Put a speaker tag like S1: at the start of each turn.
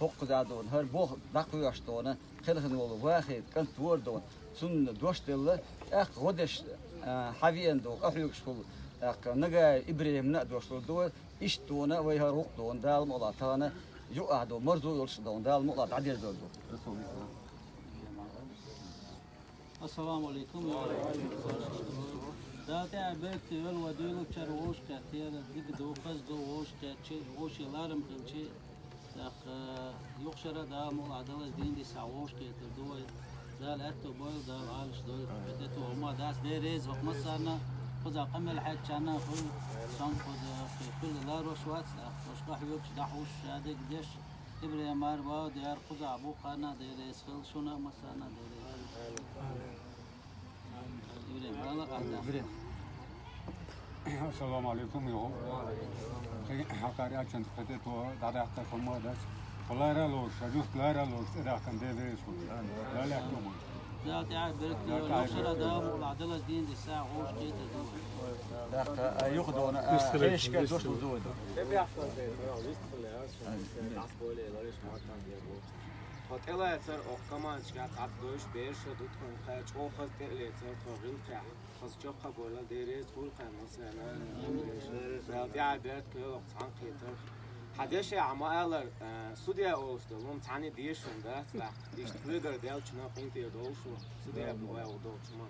S1: toquzadon her bo daqyoşdona qilxin olu vahid kan tuordon sun doştella godesh haviyendo ahyukshul naga ibrahimna doşuldu iştona ve haruqdon dal molatana yuado marzu yolşdon dal molat adil doldu
S2: السلام عليكم داتي عبرت يول وديلو تشروش كثير ديك دوخز دووش كتشي وش يلارم خلشي داخ يخشرة دام وعدلش دين دي سعوش كتر دوي دال أتو بول دال عالش دول بدتو هما داس ديريز وقمصنا خذ قمل حد شانا خذ شان خذ في كل لا روش وات روش قحيوش دحوش هذيك ديش إبري مار باو ديار خذ أبو قانا ديريز خل شونا مسانا ديريز
S3: السلام عليكم يا حقاري عشان فتتوا دارعت كمودس فلارا لوش جوز فلارا لوش إذا كان ديريس لا لا كم
S2: لا تعب برك لو شرا دام والعدلة دين دي ساعة وش كيت دو
S1: داخ يخدون ايش كدوش دود
S4: تبي أحسن ده ويست خلاص تعبولي لاريش مارتان ديابو هتلا يصير أقامة شجعت عبدوش بيرش دوتكم خارج أو خذ تقلي تصير تغير قاع خذ جاب قبولا ديريت كل قاع مثلا بعد عبرت كل وقت عن قيتر حدش عمالر سوديا أوشتو لون تاني ديشون ده تلا ديش تقدر ديال شنو قيمتي يدوشوا سوديا بواي ودوش ما